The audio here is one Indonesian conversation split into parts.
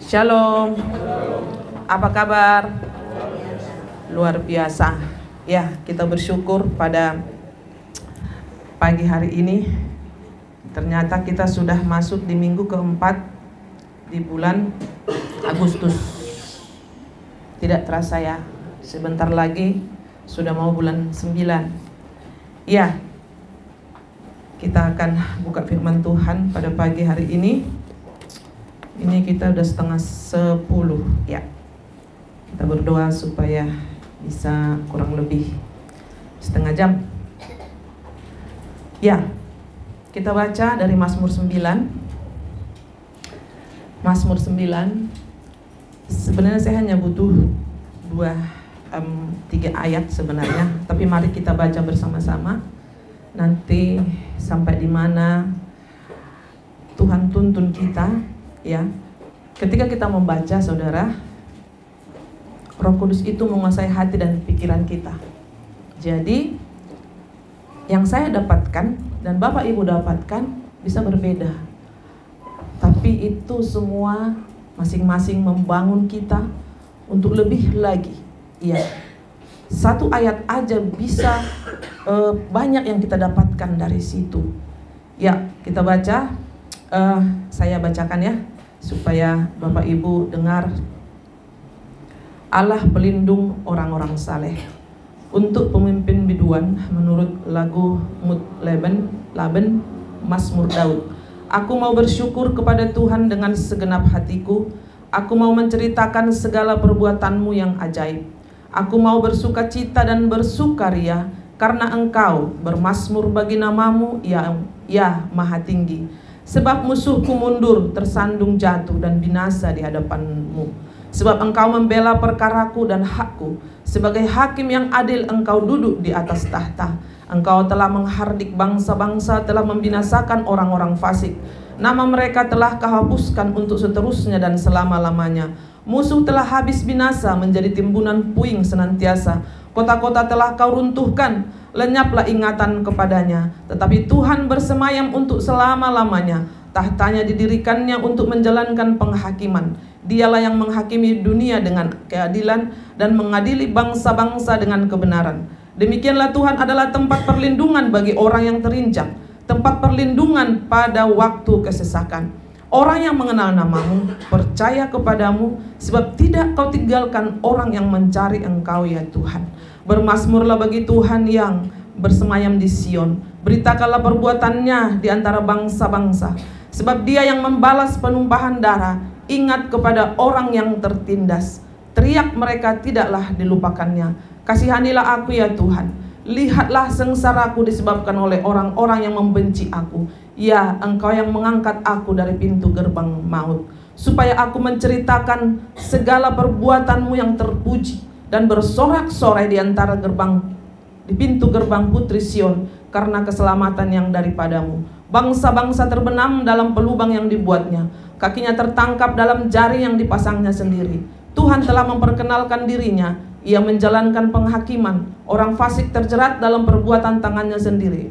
Shalom. Apa kabar? Luar biasa. Ya, kita bersyukur pada pagi hari ini. Ternyata kita sudah masuk di minggu keempat di bulan Agustus. Tidak terasa ya, sebentar lagi sudah mau bulan 9. Ya, kita akan buka firman Tuhan pada pagi hari ini. Ini kita udah 9:30 ya. Kita berdoa supaya bisa kurang lebih setengah jam. Ya, kita baca dari Mazmur 9. Mazmur 9. Sebenarnya saya hanya butuh 3 ayat sebenarnya, tapi mari kita baca bersama-sama. Nanti sampai di mana Tuhan tuntun kita. Ya, ketika kita membaca, saudara, Roh Kudus itu menguasai hati dan pikiran kita. Jadi, yang saya dapatkan dan Bapak Ibu dapatkan bisa berbeda. Tapi itu semua masing-masing membangun kita untuk lebih lagi. Ya, satu ayat aja bisa banyak yang kita dapatkan dari situ. Ya, kita baca. Saya bacakan ya, supaya Bapak Ibu dengar. Allah pelindung orang-orang saleh. Untuk pemimpin biduan menurut lagu Laben Mazmur Daud. Aku mau bersyukur kepada Tuhan dengan segenap hatiku. Aku mau menceritakan segala perbuatanmu yang ajaib. Aku mau bersuka cita dan bersukaria karena Engkau bermazmur bagi namamu, ya Maha Tinggi. Sebab musuhku mundur, tersandung jatuh dan binasa di hadapanmu. Sebab Engkau membela perkaraku dan hakku. Sebagai hakim yang adil Engkau duduk di atas tahta. Engkau telah menghardik bangsa-bangsa, telah membinasakan orang-orang fasik. Nama mereka telah Kau hapuskan untuk seterusnya dan selama-lamanya. Musuh telah habis binasa, menjadi timbunan puing senantiasa. Kota-kota telah Kau runtuhkan, lenyaplah ingatan kepadanya. Tetapi Tuhan bersemayam untuk selama-lamanya. Tahtanya didirikannya untuk menjalankan penghakiman. Dialah yang menghakimi dunia dengan keadilan dan mengadili bangsa-bangsa dengan kebenaran. Demikianlah Tuhan adalah tempat perlindungan bagi orang yang terinjak, tempat perlindungan pada waktu kesesakan. Orang yang mengenal namamu percaya kepadamu, sebab tidak Kau tinggalkan orang yang mencari Engkau, ya Tuhan. Bermazmurlah bagi Tuhan yang bersemayam di Sion. Beritakanlah perbuatannya di antara bangsa-bangsa. Sebab Dia yang membalas penumpahan darah, ingat kepada orang yang tertindas. Teriak mereka tidaklah dilupakannya. Kasihanilah aku, ya Tuhan. Lihatlah sengsaraku disebabkan oleh orang-orang yang membenci aku. Ya, Engkau yang mengangkat aku dari pintu gerbang maut, supaya aku menceritakan segala perbuatanmu yang terpuji dan bersorak-sorai di antara di pintu gerbang Putri Sion, karena keselamatan yang daripadamu. Bangsa-bangsa terbenam dalam pelubang yang dibuatnya, kakinya tertangkap dalam jaring yang dipasangnya sendiri. Tuhan telah memperkenalkan dirinya, Ia menjalankan penghakiman. Orang fasik terjerat dalam perbuatan tangannya sendiri.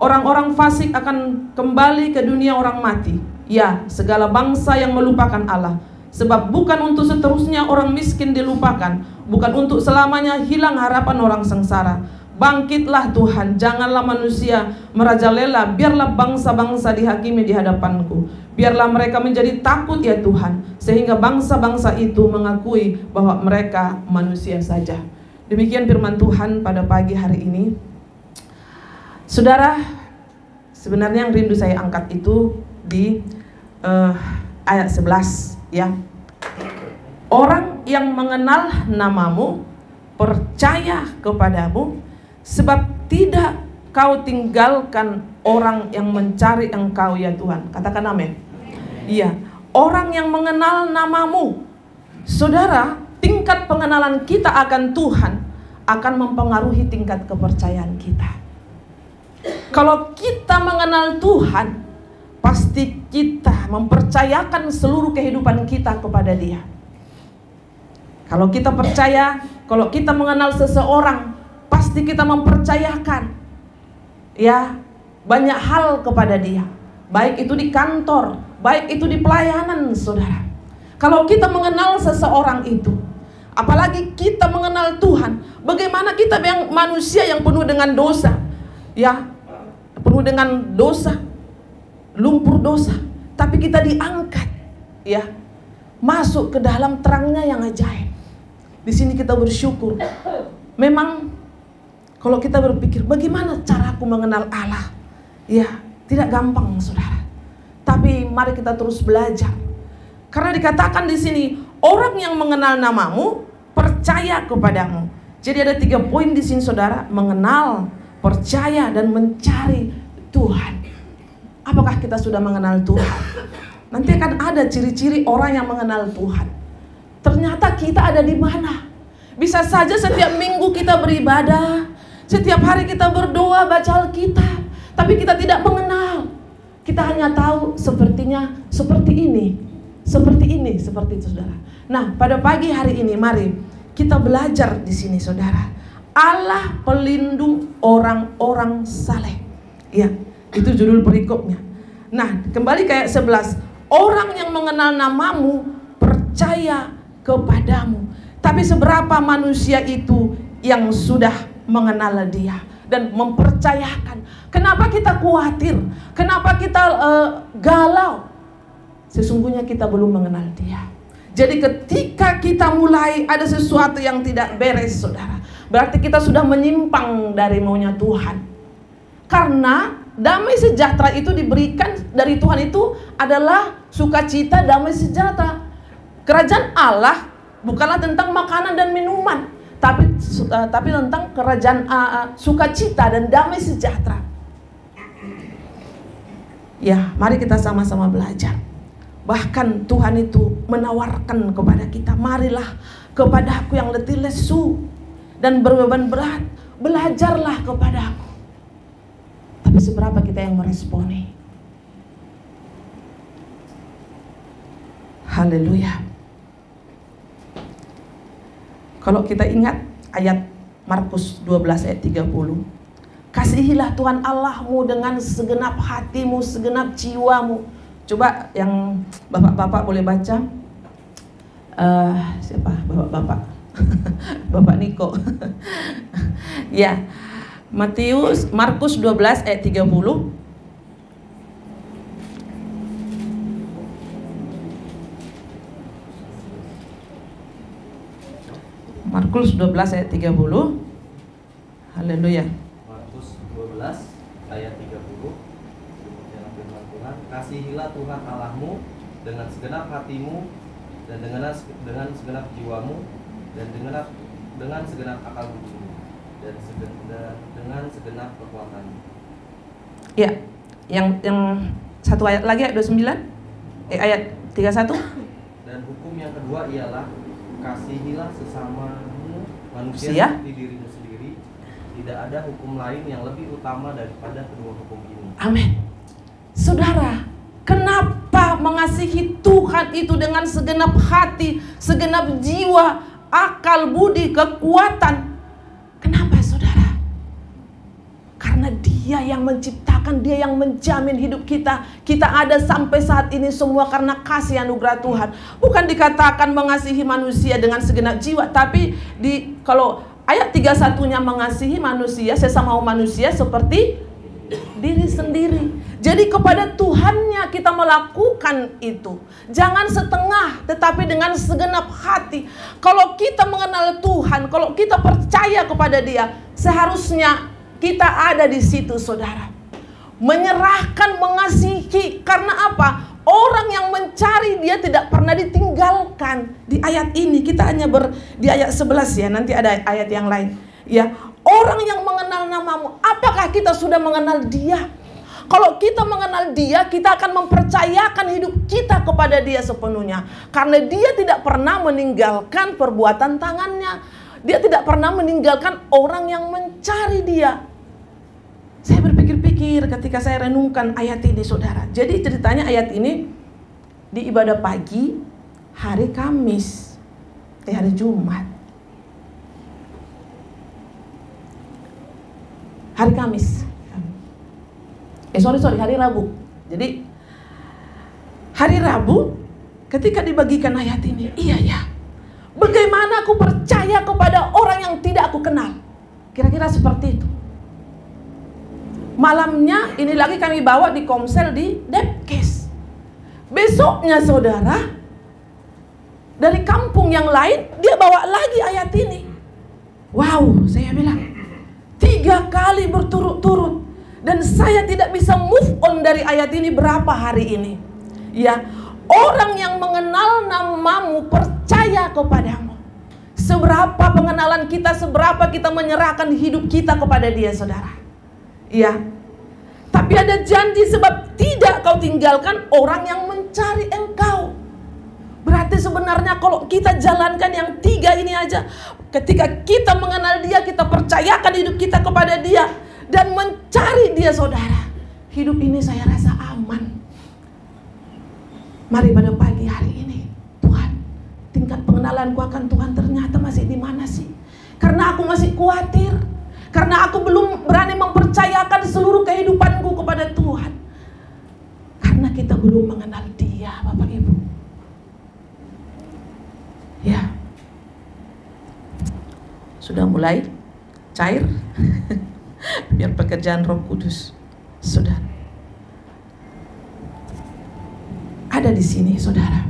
Orang-orang fasik akan kembali ke dunia orang mati. Ya, segala bangsa yang melupakan Allah. Sebab bukan untuk seterusnya orang miskin dilupakan, bukan untuk selamanya hilang harapan orang sengsara. Bangkitlah Tuhan, janganlah manusia merajalela. Biarlah bangsa-bangsa dihakimi di hadapanku. Biarlah mereka menjadi takut, ya Tuhan, sehingga bangsa-bangsa itu mengakui bahwa mereka manusia saja. Demikian firman Tuhan pada pagi hari ini. Saudara, sebenarnya yang rindu saya angkat itu di ayat 11 ya. Orang yang mengenal namamu percaya kepadamu, sebab tidak Kau tinggalkan orang yang mencari Engkau, ya Tuhan. Katakan amin. Iya, orang yang mengenal namamu. Saudara, tingkat pengenalan kita akan Tuhan akan mempengaruhi tingkat kepercayaan kita. Kalau kita mengenal Tuhan, pasti kita mempercayakan seluruh kehidupan kita kepada Dia. Kalau kita percaya, kalau kita mengenal seseorang, pasti kita mempercayakan ya banyak hal kepada Dia. Baik itu di kantor, baik itu di pelayanan, saudara. Kalau kita mengenal seseorang itu, apalagi kita mengenal Tuhan, bagaimana kita yang manusia yang penuh dengan dosa, ya, penuh dengan dosa, lumpur dosa, tapi kita diangkat, ya, masuk ke dalam terangnya yang ajaib. Di sini kita bersyukur. Memang kalau kita berpikir bagaimana cara aku mengenal Allah, ya, tidak gampang, saudara. Tapi mari kita terus belajar. Karena dikatakan di sini, orang yang mengenal namamu percaya kepadamu. Jadi ada 3 poin di sini, saudara: mengenal, percaya, dan mencari Tuhan. Apakah kita sudah mengenal Tuhan? Nanti akan ada ciri-ciri orang yang mengenal Tuhan. Ternyata kita ada di mana? Bisa saja setiap minggu kita beribadah, setiap hari kita berdoa, baca Alkitab, tapi kita tidak mengenal. Kita hanya tahu sepertinya seperti ini, seperti itu, saudara. Nah, pada pagi hari ini mari kita belajar di sini, saudara. Allah pelindung orang-orang saleh. Ya, itu judul perikopnya. Nah, kembali ke ayat 11. Orang yang mengenal namamu percaya kepadamu. Tapi seberapa manusia itu yang sudah mengenal dia dan mempercayakan? Kenapa kita khawatir? Kenapa kita galau? Sesungguhnya kita belum mengenal dia. Jadi ketika kita mulai ada sesuatu yang tidak beres, saudara, berarti kita sudah menyimpang dari maunya Tuhan. Karena damai sejahtera itu diberikan dari Tuhan, itu adalah sukacita, damai sejahtera. Kerajaan Allah bukanlah tentang makanan dan minuman, tapi tentang kerajaan sukacita dan damai sejahtera. Ya, mari kita sama-sama belajar. Bahkan Tuhan itu menawarkan kepada kita, marilah kepada aku yang letih lesu dan berbeban berat, belajarlah kepada aku. Tapi seberapa kita yang meresponi? Haleluya. Kalau kita ingat ayat Markus 12 ayat 30, kasihilah Tuhan Allahmu dengan segenap hatimu, segenap jiwamu. Coba yang bapak-bapak boleh baca. Siapa bapak-bapak? Bapak Niko. Ya, Markus 12 ayat 30. Markus 12 ayat 30. Haleluya. Markus 12 ayat 30. Kasihilah Tuhan Allahmu dengan segenap hatimu dan dengan segenap jiwamu dan dengan segenap akal budimu dan dengan segenap kekuatanmu. Ya, yang satu ayat lagi ayat 29, ayat 31. Dan hukum yang kedua ialah kasihilah sesamamu manusia seperti dirimu sendiri. Tidak ada hukum lain yang lebih utama daripada kedua hukum ini. Amin. Saudara, kenapa mengasihi Tuhan itu dengan segenap hati, segenap jiwa, akal, budi, kekuatan? Kenapa, saudara? Karena Dia yang menciptakan, Dia yang menjamin hidup kita. Kita ada sampai saat ini semua karena kasih anugerah Tuhan. Bukan dikatakan mengasihi manusia dengan segenap jiwa, tapi kalau ayat 31-nya mengasihi manusia, sesama manusia seperti diri sendiri. Jadi kepada Tuhannya kita melakukan itu. Jangan setengah, tetapi dengan segenap hati. Kalau kita mengenal Tuhan, kalau kita percaya kepada Dia, seharusnya kita ada di situ, saudara. Menyerahkan, mengasihi. Karena apa? Orang yang mencari Dia tidak pernah ditinggalkan. Di ayat ini kita hanya di ayat 11 ya, nanti ada ayat yang lain. Ya, orang yang mengenal namamu, apakah kita sudah mengenal Dia? Kalau kita mengenal Dia, kita akan mempercayakan hidup kita kepada Dia sepenuhnya. Karena Dia tidak pernah meninggalkan perbuatan tangannya. Dia tidak pernah meninggalkan orang yang mencari Dia. Saya berpikir-pikir ketika saya renungkan ayat ini, saudara. Jadi ceritanya ayat ini di ibadah pagi hari Kamis, hari Jumat. Hari Kamis. Hari Rabu. Jadi hari Rabu ketika dibagikan ayat ini, iya ya, bagaimana aku percaya kepada orang yang tidak aku kenal? Kira-kira seperti itu. Malamnya ini lagi kami bawa di Komsel di Depkes. Besoknya saudara, dari kampung yang lain dia bawa lagi ayat ini. Wow, saya bilang 3 kali berturut-turut, dan saya tidak bisa move on dari ayat ini berapa hari ini. Ya, orang yang mengenal namamu percaya kepadamu. Seberapa pengenalan kita, seberapa kita menyerahkan hidup kita kepada dia, saudara. Ya, tapi ada janji, sebab tidak kau tinggalkan orang yang mencari engkau. Berarti sebenarnya kalau kita jalankan yang 3 ini aja, ketika kita mengenal dia, kita percayakan hidup kita kepada dia dan mencari dia, saudara, hidup ini saya rasa aman. Mari pada pagi hari ini, Tuhan, tingkat pengenalanku akan Tuhan ternyata masih di mana sih? Karena aku masih khawatir, karena aku belum berani mempercayakan seluruh kehidupanku kepada Tuhan. Karena kita belum mengenal dia, Bapak Ibu. Ya, sudah mulai cair. Biar pekerjaan Roh Kudus sudah ada di sini, saudara.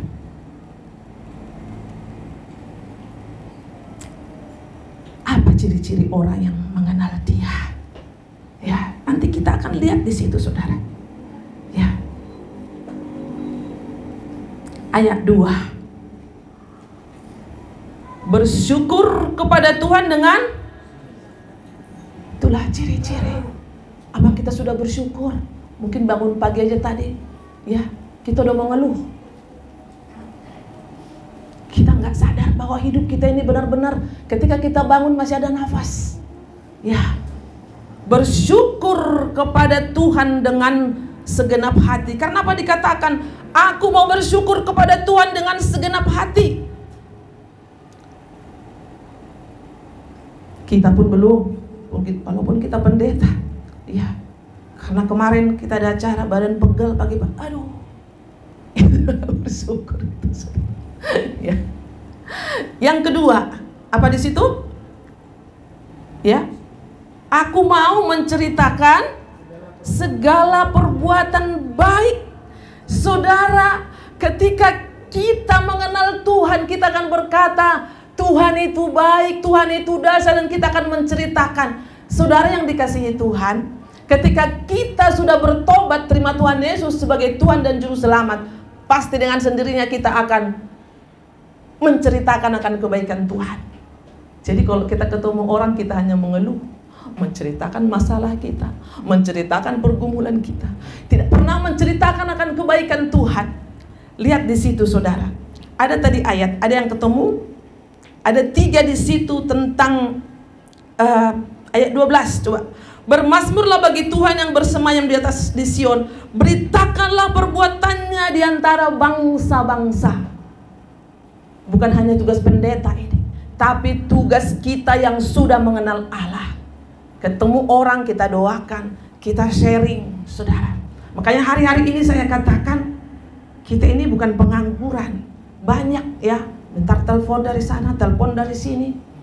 Apa ciri-ciri orang yang mengenal dia? Ya, nanti kita akan lihat di situ, saudara. Ya. Ayat 2. Bersyukur kepada Tuhan dengan, itulah ciri-ciri. Apa kita sudah bersyukur? Mungkin bangun pagi aja tadi, ya, kita udah mau ngeluh. Kita nggak sadar bahwa hidup kita ini benar-benar ketika kita bangun masih ada nafas. Ya, bersyukur kepada Tuhan dengan segenap hati. Karena apa dikatakan, aku mau bersyukur kepada Tuhan dengan segenap hati. Kita pun belum, walaupun kita pendeta, ya. Karena kemarin kita ada acara badan pegel pagi-pagi, aduh, bersyukur itu. Ya. Yang kedua, apa di situ? Ya, aku mau menceritakan segala perbuatan baik. Saudara, ketika kita mengenal Tuhan, kita akan berkata, Tuhan itu baik, Tuhan itu dasar, dan kita akan menceritakan. Saudara yang dikasihi Tuhan, ketika kita sudah bertobat, terima Tuhan Yesus sebagai Tuhan dan Juru Selamat, pasti dengan sendirinya kita akan menceritakan akan kebaikan Tuhan. Jadi kalau kita ketemu orang, kita hanya mengeluh, menceritakan masalah kita, menceritakan pergumulan kita, tidak pernah menceritakan akan kebaikan Tuhan. Lihat di situ, saudara. Ada tadi ayat, ada yang ketemu, ada 3 di situ tentang ayat 12. Coba, bermazmurlah bagi Tuhan yang bersemayam di atas di Sion, beritakanlah perbuatannya di antara bangsa-bangsa. Bukan hanya tugas pendeta ini, tapi tugas kita yang sudah mengenal Allah. Ketemu orang, kita doakan, kita sharing, saudara. Makanya hari-hari ini saya katakan, kita ini bukan pengangguran. Banyak ya, bentar telepon dari sana, telepon dari sini.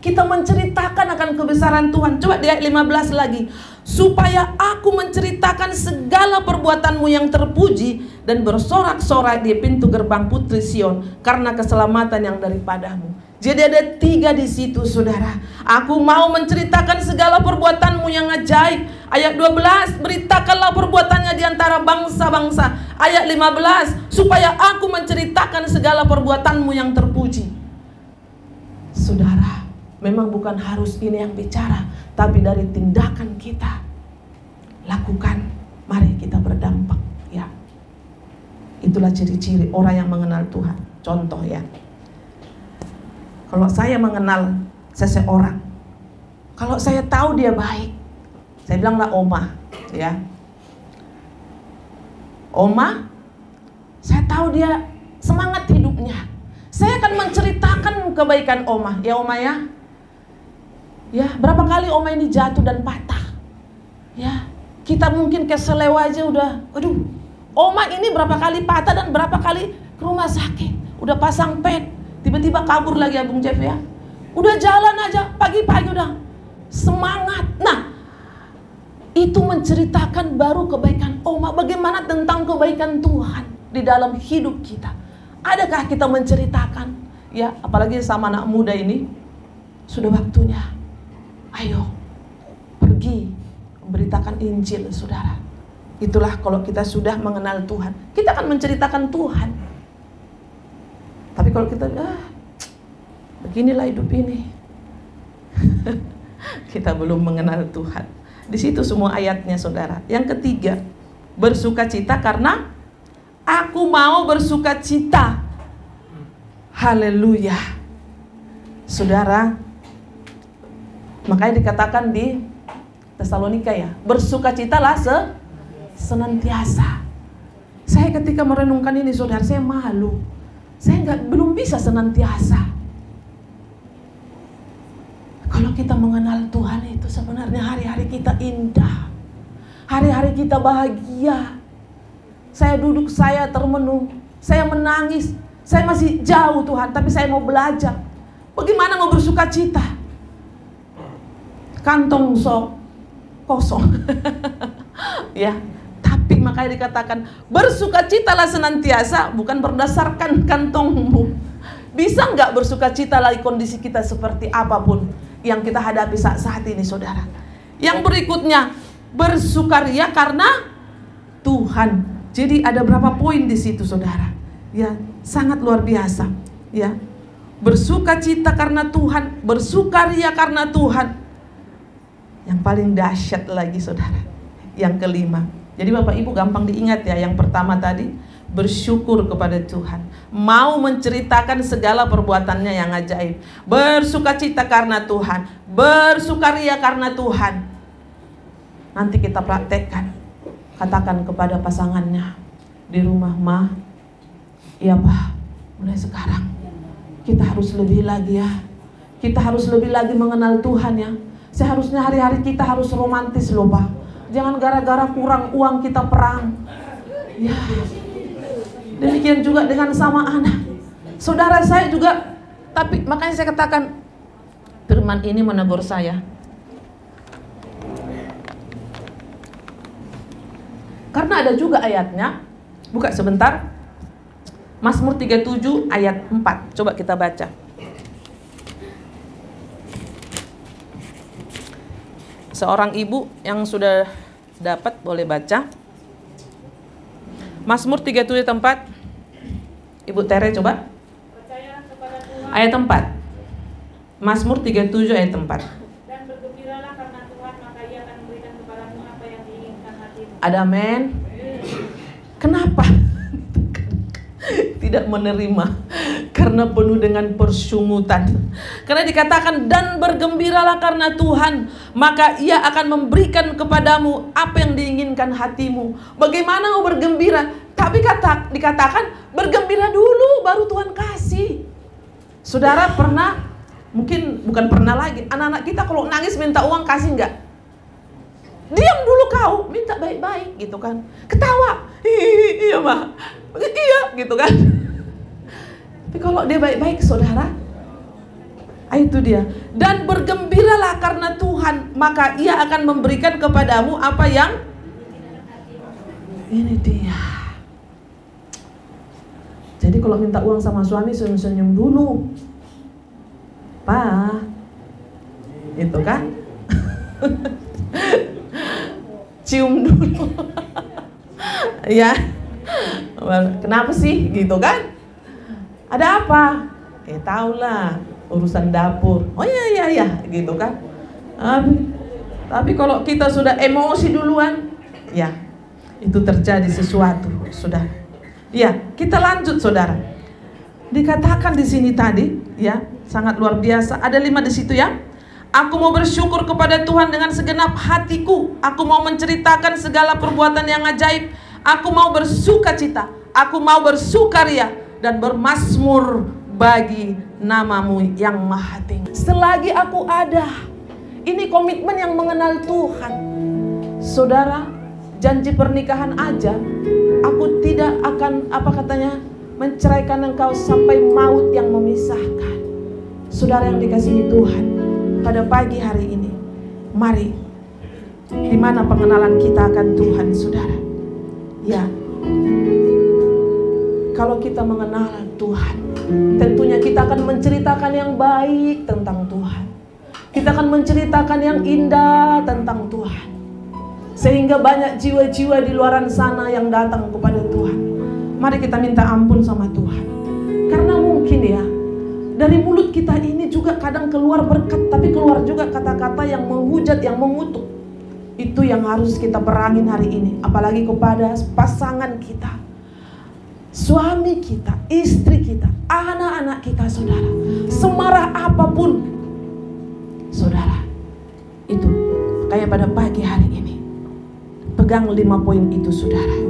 Kita menceritakan akan kebesaran Tuhan. Coba di ayat 15 lagi. Supaya aku menceritakan segala perbuatanmu yang terpuji dan bersorak-sorai di pintu gerbang Putri Sion karena keselamatan yang daripadamu. Jadi ada 3 di situ, saudara. Aku mau menceritakan segala perbuatanmu yang ajaib. Ayat 12, beritakanlah perbuatannya di antara bangsa-bangsa. Ayat 15, supaya aku menceritakan segala perbuatanmu yang terpuji. Saudara, memang bukan harus ini yang bicara, tapi dari tindakan kita lakukan, mari kita berdampak, ya. Itulah ciri-ciri orang yang mengenal Tuhan. Contoh ya, kalau saya mengenal seseorang, kalau saya tahu dia baik, saya bilanglah Oma, ya. Oma, saya tahu dia semangat hidupnya, saya akan menceritakan kebaikan Oma, ya Oma ya. Ya, berapa kali Oma ini jatuh dan patah. Ya, kita mungkin keselew aja udah, aduh, Oma ini berapa kali patah dan berapa kali ke rumah sakit, udah pasang ped, tiba-tiba kabur lagi ya Bung Jeff ya. Udah jalan aja, pagi-pagi udah semangat. Nah, itu menceritakan baru kebaikan Oma. Bagaimana tentang kebaikan Tuhan di dalam hidup kita? Adakah kita menceritakan? Ya, apalagi sama anak muda ini, sudah waktunya. Ayo, pergi memberitakan Injil, saudara. Itulah kalau kita sudah mengenal Tuhan, kita akan menceritakan Tuhan. Tapi kalau kita, beginilah hidup ini, kita belum mengenal Tuhan. Di situ semua ayatnya, saudara. Yang ketiga, bersukacita karena aku mau bersukacita. Haleluya. Saudara, makanya dikatakan di Tesalonika ya, bersukacitalah senantiasa. Saya ketika merenungkan ini, saudara, saya malu. Saya belum bisa senantiasa. Kalau kita mengenal Tuhan itu sebenarnya hari-hari kita indah. Hari-hari kita bahagia. Saya duduk, saya termenung, saya menangis. Saya masih jauh Tuhan, tapi saya mau belajar. Bagaimana mau bersukacita? Kantong kosong. Ya, tapi makanya dikatakan bersukacitalah senantiasa, bukan berdasarkan kantongmu. Bisa nggak bersukacita lagi kondisi kita seperti apapun yang kita hadapi saat ini, saudara? Yang berikutnya, bersukaria karena Tuhan. Jadi ada berapa poin di situ, saudara? Ya, sangat luar biasa. Ya, bersukacita karena Tuhan, bersukaria karena Tuhan. Yang paling dahsyat lagi, saudara, yang kelima. Jadi Bapak Ibu gampang diingat ya. Yang pertama tadi, bersyukur kepada Tuhan, mau menceritakan segala perbuatannya yang ajaib. Bersukacita karena Tuhan, bersukaria karena Tuhan. Nanti kita praktekkan. Katakan kepada pasangannya di rumah, "Ma, iya Pak, mulai sekarang kita harus lebih lagi ya. Kita harus lebih lagi mengenal Tuhan ya. Seharusnya hari-hari kita harus romantis loh Pak. Jangan gara-gara kurang uang kita perang." Ya, demikian juga dengan sama anak. Saudara saya juga, tapi makanya saya katakan firman ini menegur saya. Karena ada juga ayatnya. Buka sebentar. Mazmur 37 ayat 4. Coba kita baca. Seorang ibu yang sudah dapat boleh baca. Mazmur 37 ayat 4. Ibu Tere coba. Ayat 4. Mazmur 37 ayat 4. Dan bergembiralah karena Tuhan, maka Ia akan memberikan kepadamu apa yang diinginkan hatimu. Ada amin. Kenapa tidak menerima? Karena penuh dengan persungutan. Karena dikatakan dan bergembiralah karena Tuhan, maka Ia akan memberikan kepadamu apa yang diinginkan hatimu. Bagaimana mau bergembira? Tapi dikatakan bergembira dulu baru Tuhan kasih. Saudara pernah, mungkin bukan pernah lagi, anak-anak kita kalau nangis minta uang kasih enggak? Diam dulu kau, minta baik-baik gitu kan. Ketawa, iya mah, iya gitu kan. Tapi kalau dia baik-baik, saudara, itu dia. Dan bergembiralah karena Tuhan, maka Ia akan memberikan kepadamu apa yang ini dia. Jadi kalau minta uang sama suami, senyum-senyum dulu, Pak, itu kan. Cium dulu. Ya. Kenapa sih gitu kan? Ada apa? Tahulah urusan dapur. Oh iya gitu kan. Tapi kalau kita sudah emosi duluan, ya itu terjadi sesuatu, sudah. Ya, kita lanjut saudara. Dikatakan di sini tadi, ya sangat luar biasa. Ada 5 di situ ya. Aku mau bersyukur kepada Tuhan dengan segenap hatiku. Aku mau menceritakan segala perbuatan yang ajaib. Aku mau bersukacita. Aku mau bersukaria dan bermazmur bagi namamu yang maha tinggi. Selagi aku ada, ini komitmen yang mengenal Tuhan. Saudara, janji pernikahan aja, aku tidak akan menceraikan engkau sampai maut yang memisahkan. Saudara yang dikasihi Tuhan, pada pagi hari ini, mari, di mana pengenalan kita akan Tuhan, saudara? Ya, kalau kita mengenal Tuhan, tentunya kita akan menceritakan yang baik tentang Tuhan. Kita akan menceritakan yang indah tentang Tuhan. Sehingga banyak jiwa-jiwa di luaran sana yang datang kepada Tuhan. Mari kita minta ampun sama Tuhan. Karena mungkin ya, dari mulut kita ini juga kadang keluar berkat, tapi keluar juga kata-kata yang menghujat, yang mengutuk. Itu yang harus kita perangin hari ini. Apalagi kepada pasangan kita, suami kita, istri kita, anak-anak kita, saudara. Semarah apapun, saudara, itu kayak pada pagi hari ini, pegang 5 poin itu, saudara.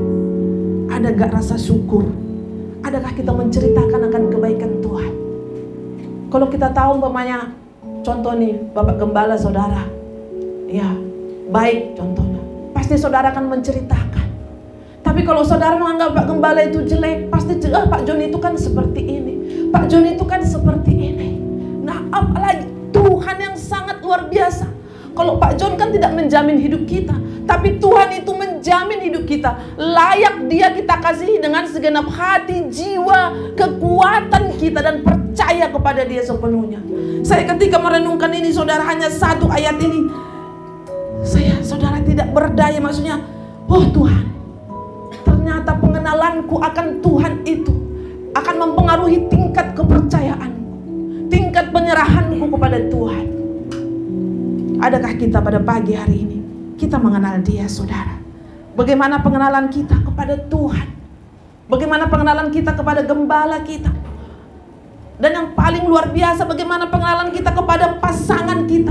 Ada gak rasa syukur? Adakah kita menceritakan akan kebaikan Tuhan? Kalau kita tahu umpamanya, contoh nih, Bapak Gembala saudara, ya baik contohnya, pasti saudara akan menceritakan. Tapi kalau saudara menganggap Pak Gembala itu jelek, pasti Pak John itu kan seperti ini, Pak John itu kan seperti ini. Nah, apalagi Tuhan yang sangat luar biasa. Kalau Pak John kan tidak menjamin hidup kita, tapi Tuhan itu menjamin hidup kita. Layak Dia kita kasihi dengan segenap hati, jiwa, kekuatan kita, dan percaya kepada Dia sepenuhnya. Saya ketika merenungkan ini, saudara, hanya 1 ayat ini, saudara tidak berdaya. Maksudnya, oh Tuhan, ternyata pengenalanku akan Tuhan itu akan mempengaruhi tingkat kepercayaanku, tingkat penyerahanku kepada Tuhan. Adakah kita pada pagi hari ini kita mengenal Dia, saudara? Bagaimana pengenalan kita kepada Tuhan? Bagaimana pengenalan kita kepada gembala kita? Dan yang paling luar biasa, bagaimana pengenalan kita kepada pasangan kita?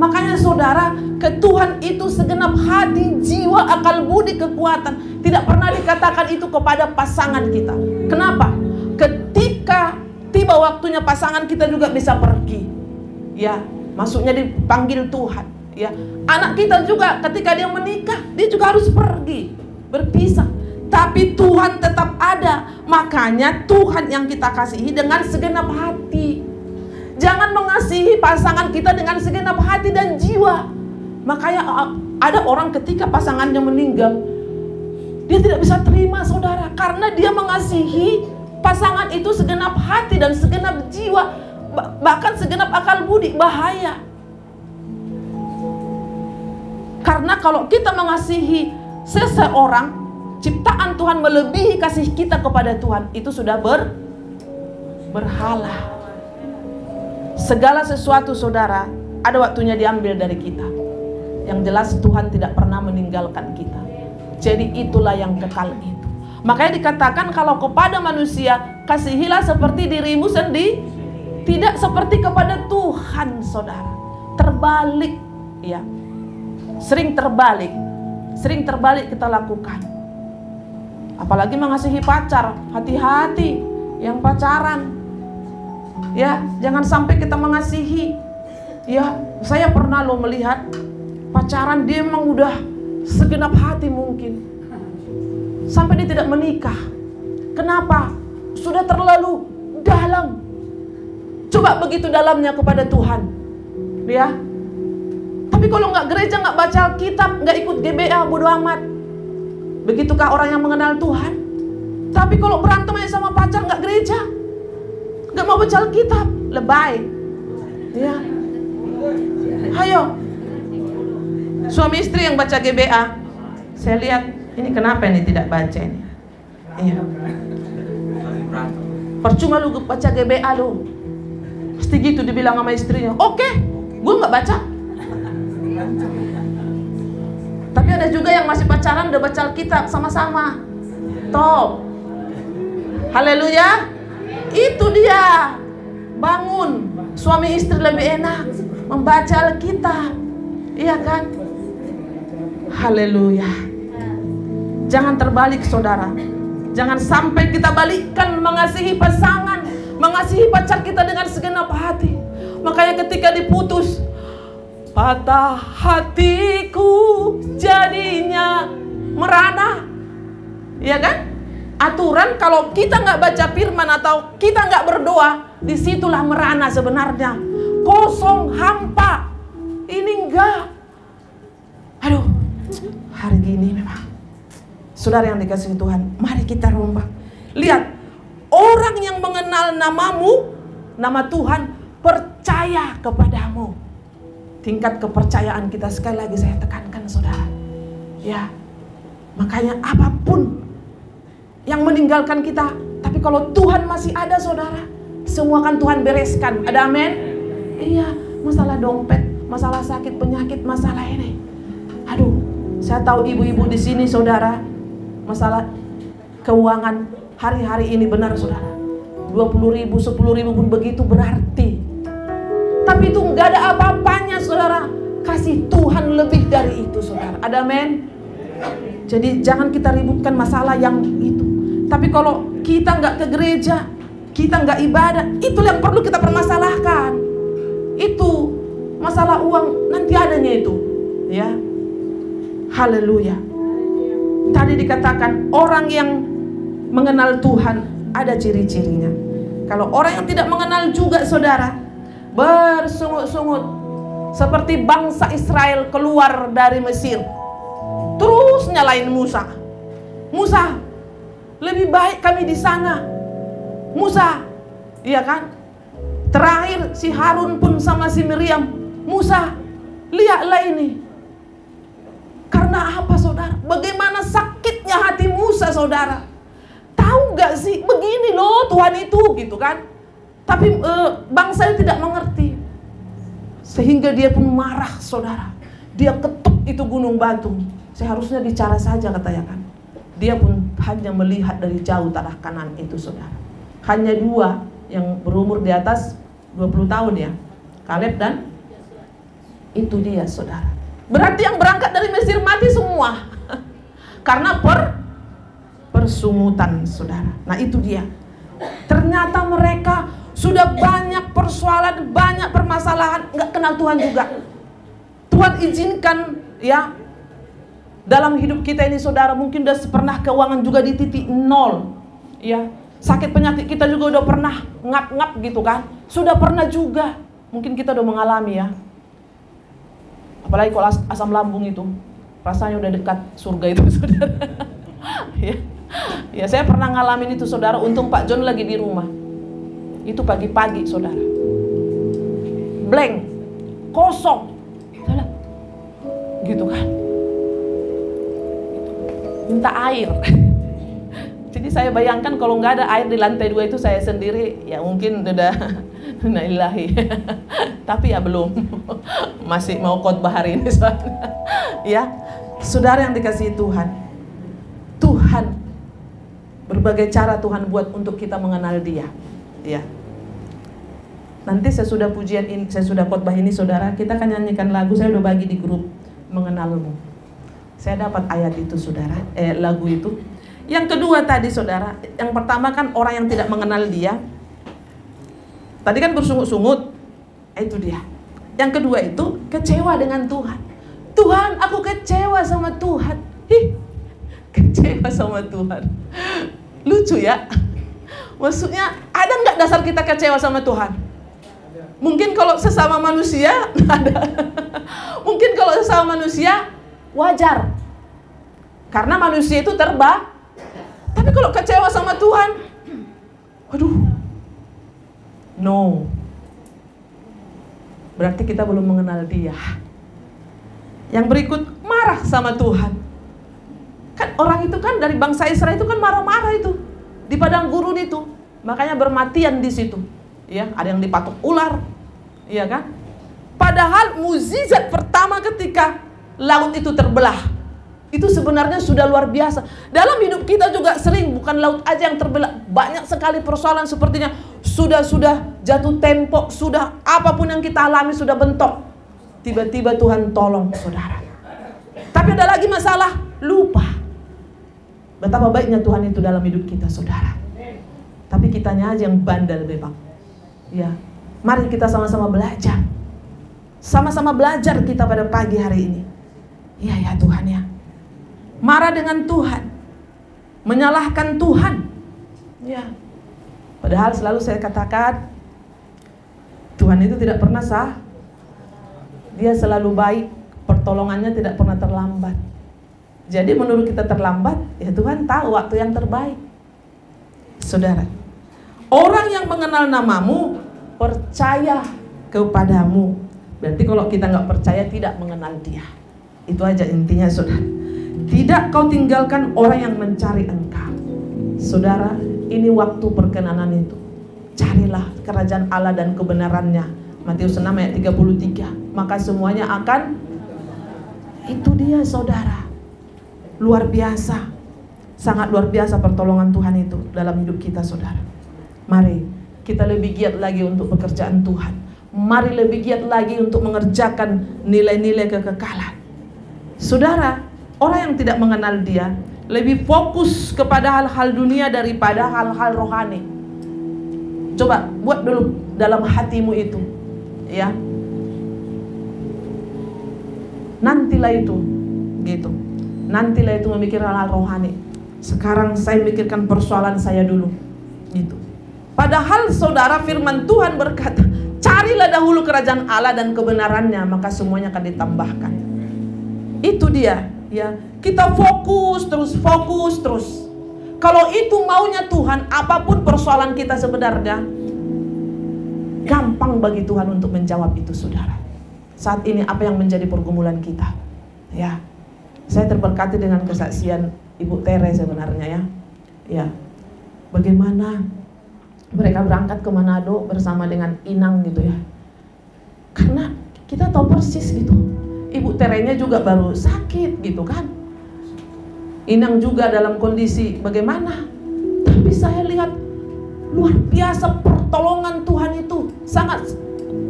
Makanya saudara, ke Tuhan itu segenap hati, jiwa, akal budi, kekuatan. Tidak pernah dikatakan itu kepada pasangan kita. Kenapa? Ketika tiba waktunya pasangan kita juga bisa pergi. Ya, maksudnya dipanggil Tuhan. Ya, anak kita juga ketika dia menikah, dia juga harus pergi, berpisah. Tapi Tuhan tetap ada. Makanya Tuhan yang kita kasihi dengan segenap hati. Jangan mengasihi pasangan kita dengan segenap hati dan jiwa. Makanya ada orang ketika pasangannya meninggal, dia tidak bisa terima, saudara, karena dia mengasihi pasangan itu segenap hati dan segenap jiwa, bahkan segenap akal budi. Bahaya. Karena kalau kita mengasihi seseorang, ciptaan Tuhan melebihi kasih kita kepada Tuhan, itu sudah berhala. Segala sesuatu, saudara, ada waktunya diambil dari kita. Yang jelas Tuhan tidak pernah meninggalkan kita. Jadi itulah yang kekal itu. Makanya dikatakan kalau kepada manusia, kasihilah seperti dirimu sendiri, tidak seperti kepada Tuhan, saudara. Terbalik, ya. Sering terbalik kita lakukan. Apalagi mengasihi pacar, hati-hati yang pacaran. Ya, jangan sampai kita mengasihi. Ya, saya pernah loh melihat pacaran, dia memang udah segenap hati mungkin, sampai dia tidak menikah. Kenapa? Sudah terlalu dalam. Coba begitu dalamnya kepada Tuhan, ya. Tapi kalau nggak gereja, nggak baca Alkitab, nggak ikut GBA, bodo amat. Begitukah orang yang mengenal Tuhan? Tapi kalau berantem aja sama pacar, nggak gereja, nggak mau baca Alkitab, lebay. Ya. Ayo. Suami istri yang baca GBA, saya lihat ini kenapa ini tidak baca ini. Iya. Percuma lu baca GBA lu. Pasti gitu dibilang sama istrinya. Oke, gue nggak baca. Tapi ada juga yang masih pacaran udah baca Alkitab sama-sama. Top. Haleluya. Itu dia. Bangun. Suami istri lebih enak membaca Alkitab. Iya kan? Haleluya. Jangan terbalik, saudara. Jangan sampai kita balikkan mengasihi pasangan, mengasihi pacar kita dengan segenap hati. Makanya ketika diputus, patah hatiku jadinya merana. Iya kan? aturan kalau kita nggak baca firman atau kita nggak berdoa, disitulah merana sebenarnya. Kosong, hampa. Ini enggak. Aduh, hari gini memang. Saudara yang dikasihi Tuhan, mari kita rombak. Lihat, orang yang mengenal namamu, nama Tuhan, percaya kepadamu. Tingkat kepercayaan kita sekali lagi saya tekankan, saudara. Ya, makanya apapun yang meninggalkan kita, tapi kalau Tuhan masih ada, saudara, semua kan Tuhan bereskan. Ada amin? Iya, masalah dompet, masalah sakit, penyakit, masalah ini. Aduh, saya tahu ibu-ibu di sini, saudara, masalah keuangan hari-hari ini benar, saudara. 20.000, 10.000 pun begitu berarti. Tapi itu nggak ada apa-apanya, saudara. Kasih Tuhan lebih dari itu, saudara. Ada amin? Jadi jangan kita ributkan masalah yang itu. Tapi kalau kita nggak ke gereja, kita nggak ibadah, itu yang perlu kita permasalahkan. Itu masalah uang nanti adanya itu, ya. Haleluya. Tadi dikatakan orang yang mengenal Tuhan ada ciri-cirinya. Kalau orang yang tidak mengenal juga, saudara, bersungut-sungut seperti bangsa Israel keluar dari Mesir, terus nyalain Musa. Musa, lebih baik kami di sana. Musa, iya kan? Terakhir si Harun pun sama si Miriam. Musa, lihatlah ini. Karena apa, saudara? Bagaimana sakitnya hati Musa, saudara? Tahu gak sih, begini loh Tuhan itu, gitu kan? Tapi bangsa tidak mengerti. Sehingga dia pun marah, saudara. Dia ketuk itu gunung batu. Seharusnya bicara saja, katanya kan. Dia pun hanya melihat dari jauh tanah Kanan itu, saudara. Hanya 2 yang berumur di atas 20 tahun ya, Kaleb dan itu dia, saudara. Berarti yang berangkat dari Mesir mati semua. Karena persungutan, saudara. Nah itu dia. Ternyata mereka sudah banyak persoalan, banyak permasalahan, nggak kenal Tuhan juga. Tuhan izinkan ya dalam hidup kita ini, saudara, mungkin udah pernah keuangan juga di titik 0, ya. Sakit penyakit kita juga udah pernah ngap-ngap gitu kan. Sudah pernah juga. Mungkin kita udah mengalami ya. Apalagi kalau asam lambung itu, rasanya udah dekat surga itu, saudara. Ya. Ya, saya pernah ngalamin itu, saudara. Untung Pak John lagi di rumah. Itu pagi-pagi, saudara. Blank, kosong, gitu kan. Minta air. Jadi saya bayangkan kalau nggak ada air di lantai 2 itu, saya sendiri ya mungkin udah nailahi. Tapi ya belum. Masih mau khotbah hari ini, soalnya. Ya, saudara yang dikasihi Tuhan. Tuhan berbagai cara Tuhan buat untuk kita mengenal Dia. Ya. Nanti sesudah pujian ini, sesudah khotbah ini, saudara, kita akan nyanyikan lagu. Saya udah bagi di grup Mengenalmu. Saya dapat ayat itu, saudara, lagu itu. Yang kedua tadi, saudara, yang pertama kan orang yang tidak mengenal Dia. Tadi kan bersungut-sungut, itu dia. Yang kedua itu kecewa dengan Tuhan. Tuhan, aku kecewa sama Tuhan. Kecewa sama Tuhan. Lucu ya. Maksudnya ada nggak dasar kita kecewa sama Tuhan? Mungkin kalau sesama manusia ada. Mungkin kalau sesama manusia wajar. Karena manusia itu terbang. Tapi kalau kecewa sama Tuhan, waduh, no. Berarti kita belum mengenal Dia. Yang berikut, marah sama Tuhan. Kan orang itu kan dari bangsa Israel itu kan marah-marah itu di padang gurun itu. Makanya bermatian di situ. Ya, ada yang dipatok ular. Iya kan? Padahal mukjizat pertama ketika laut itu terbelah, itu sebenarnya sudah luar biasa. Dalam hidup kita juga sering, bukan laut aja yang terbelah, banyak sekali persoalan sepertinya sudah jatuh tempo, sudah apapun yang kita alami sudah bentok. Tiba-tiba Tuhan tolong, saudara. Tapi ada lagi masalah, lupa. Betapa baiknya Tuhan itu dalam hidup kita, saudara. Tapi kitanya aja yang bandel memang. Ya, mari kita sama-sama belajar. Sama-sama belajar kita pada pagi hari ini. Iya ya Tuhan ya. Marah dengan Tuhan, menyalahkan Tuhan. Ya. Padahal selalu saya katakan, Tuhan itu tidak pernah sah. Dia selalu baik, pertolongannya tidak pernah terlambat. Jadi menurut kita terlambat, ya Tuhan tahu waktu yang terbaik. Saudara, orang yang mengenal namamu percaya kepadamu. Berarti kalau kita nggak percaya, tidak mengenal Dia. Itu aja intinya, saudara. Tidak kau tinggalkan orang yang mencari engkau. Saudara, ini waktu perkenanan itu. Carilah kerajaan Allah dan kebenarannya. Matius 6 ayat 33. Maka semuanya akan. Itu dia, saudara. Luar biasa. Sangat luar biasa pertolongan Tuhan itu dalam hidup kita, saudara. Mari kita lebih giat lagi untuk pekerjaan Tuhan. Mari lebih giat lagi untuk mengerjakan nilai-nilai kekekalan. Saudara, orang yang tidak mengenal Dia lebih fokus kepada hal-hal dunia daripada hal-hal rohani. Coba buat dulu dalam hatimu itu, ya. Nantilah itu, gitu. Nantilah itu memikirkan hal rohani. Sekarang saya mikirkan persoalan saya dulu, gitu. Padahal saudara, firman Tuhan berkata, carilah dahulu kerajaan Allah dan kebenarannya, maka semuanya akan ditambahkan. Itu dia, ya. Kita fokus terus. Kalau itu maunya Tuhan, apapun persoalan kita sebenarnya, gampang bagi Tuhan untuk menjawab itu, saudara. Saat ini apa yang menjadi pergumulan kita? Ya, saya terberkati dengan kesaksian Ibu Tere sebenarnya, ya. Ya, bagaimana mereka berangkat ke Manado bersama dengan Inang, gitu ya. Karena kita tahu persis gitu, Ibu Terenya juga baru sakit, gitu kan. Inang juga dalam kondisi bagaimana. Tapi saya lihat luar biasa pertolongan Tuhan itu, sangat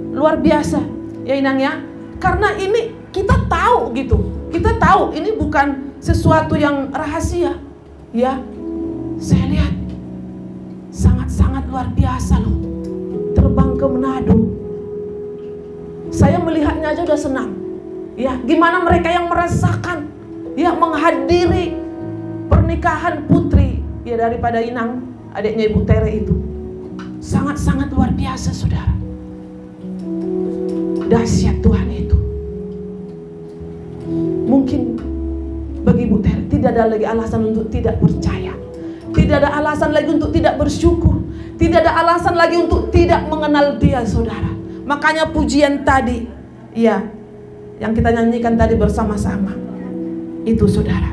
luar biasa, ya Inang ya. Karena ini kita tahu gitu, kita tahu ini bukan sesuatu yang rahasia, ya. Saya lihat sangat-sangat luar biasa loh. Terbang ke Manado, saya melihatnya aja udah senang. Ya, gimana mereka yang merasakan, ya, menghadiri pernikahan putri, ya, daripada Inang, adiknya Ibu Tere itu. Sangat-sangat luar biasa, saudara. Dahsyat Tuhan itu. Mungkin bagi Ibu Tere tidak ada lagi alasan untuk tidak percaya. Tidak ada alasan lagi untuk tidak bersyukur. Tidak ada alasan lagi untuk tidak mengenal Dia, saudara. Makanya pujian tadi, ya, yang kita nyanyikan tadi bersama-sama, itu, saudara.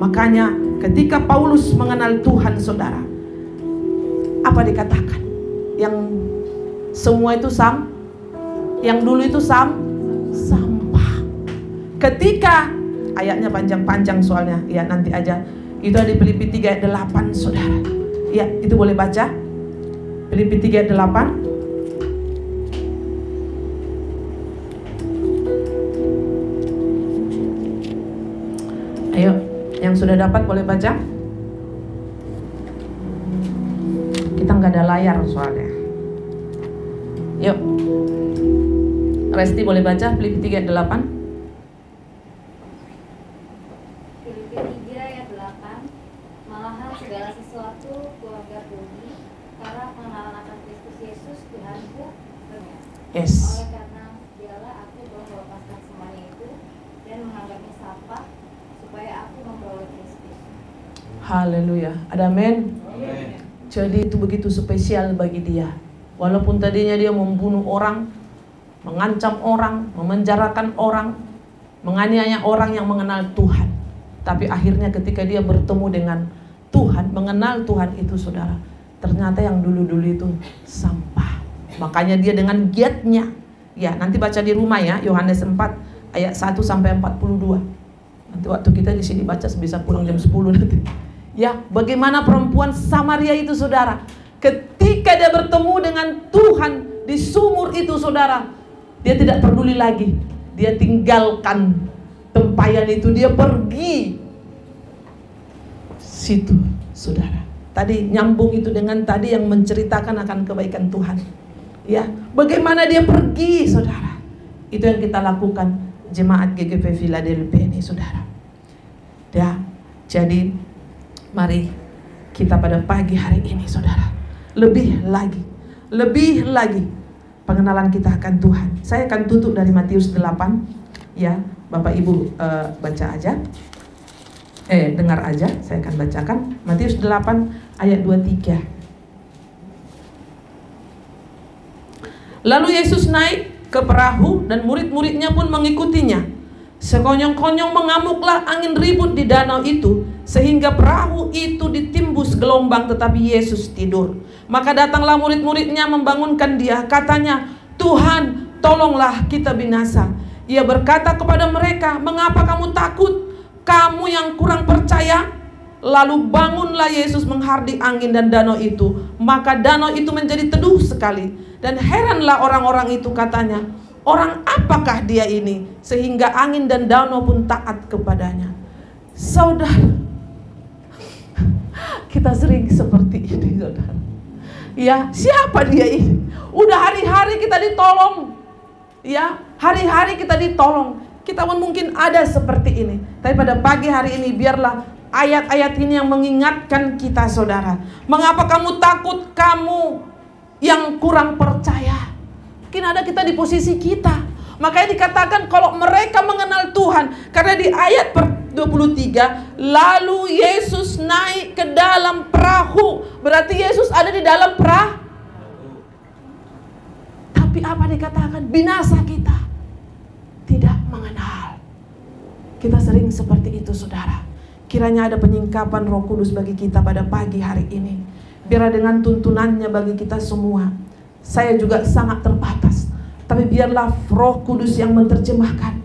Makanya ketika Paulus mengenal Tuhan, saudara, apa dikatakan? Yang semua itu yang dulu itu sampah. Ketika ayatnya panjang-panjang soalnya, ya nanti aja. Itu ada di Filipi 3 ayat 8, saudara. Ya, itu boleh baca. Filipi 3 ayat 8. Ayo, yang sudah dapat boleh baca. Kita nggak ada layar soalnya. Yuk, Resti boleh baca Filipi 3 ayat 8. Filipi 3 ayat 8. Malahan segala sesuatu keluarga bumi karena pengenalan akan Kristus Yesus Tuhanku banyak. Yes. Oleh karena dialah aku telah melepaskan semuanya itu dan menganggapnya sampah supaya aku memperoleh Kristus. Haleluya. Ada amin. Amin. Jadi itu begitu spesial bagi dia. Walaupun tadinya dia membunuh orang, mengancam orang, memenjarakan orang, menganiaya orang yang mengenal Tuhan. Tapi akhirnya ketika dia bertemu dengan Tuhan, mengenal Tuhan itu, saudara, ternyata yang dulu-dulu itu sampah. Makanya dia dengan giatnya, ya nanti baca di rumah ya, Yohanes 4 ayat 1 sampai 42. Nanti waktu kita di sini baca bisa pulang jam 10 nanti. Ya, bagaimana perempuan Samaria itu, saudara, ketika dia bertemu dengan Tuhan di sumur itu, saudara, dia tidak peduli lagi. Dia tinggalkan tempayan itu, dia pergi situ, saudara. Tadi nyambung itu dengan tadi yang menceritakan akan kebaikan Tuhan. Ya, bagaimana dia pergi, saudara. Itu yang kita lakukan jemaat GGP Philadelphia ini, saudara. Ya, jadi Mari kita pada pagi hari ini saudara, lebih lagi pengenalan kita akan Tuhan. Saya akan tutup dari Matius 8 ya, Bapak Ibu baca aja, dengar aja, saya akan bacakan Matius 8 ayat 23. Lalu Yesus naik ke perahu dan murid-muridnya pun mengikutinya. Sekonyong-konyong mengamuklah angin ribut di danau itu, sehingga perahu itu ditimbus gelombang, tetapi Yesus tidur. Maka datanglah murid-muridnya membangunkan dia, katanya, Tuhan, tolonglah kita binasa. Ia berkata kepada mereka, mengapa kamu takut? Kamu yang kurang percaya? Lalu bangunlah Yesus menghardik angin dan danau itu. Maka danau itu menjadi teduh sekali. Dan heranlah orang-orang itu, katanya, orang apakah dia ini sehingga angin dan danau pun taat kepadanya. Saudara, kita sering seperti ini saudara. Ya, siapa dia ini? Udah hari-hari kita ditolong. Ya, hari-hari kita ditolong. Kita pun mungkin ada seperti ini. Tapi pada pagi hari ini biarlah ayat-ayat ini yang mengingatkan kita saudara. Mengapa kamu takut, kamu yang kurang percaya? Mungkin ada kita di posisi kita. Makanya dikatakan kalau mereka mengenal Tuhan. Karena di ayat 23, lalu Yesus naik ke dalam perahu. Berarti Yesus ada di dalam perahu. Tapi apa dikatakan? Binasa kita tidak mengenal. Kita sering seperti itu saudara. Kiranya ada penyingkapan Roh Kudus bagi kita pada pagi hari ini. Biar dengan tuntunannya bagi kita semua. Saya juga sangat terbatas, tapi biarlah Roh Kudus yang menerjemahkan.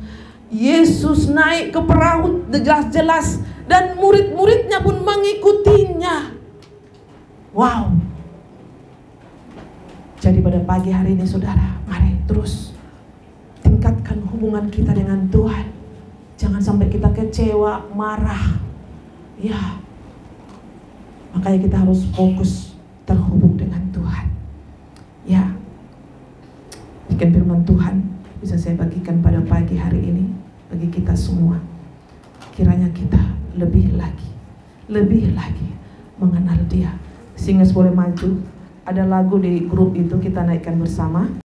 Yesus naik ke perahu jelas-jelas, dan murid-muridnya pun mengikutinya. Wow. Jadi pada pagi hari ini saudara, mari terus tingkatkan hubungan kita dengan Tuhan. Jangan sampai kita kecewa, marah. Ya, makanya kita harus fokus terhubung dengan Tuhan. Ya, bikin firman Tuhan bisa saya bagikan pada pagi hari ini bagi kita semua. Kiranya kita lebih lagi mengenal Dia. Singers boleh maju. Ada lagu di grup itu kita naikkan bersama.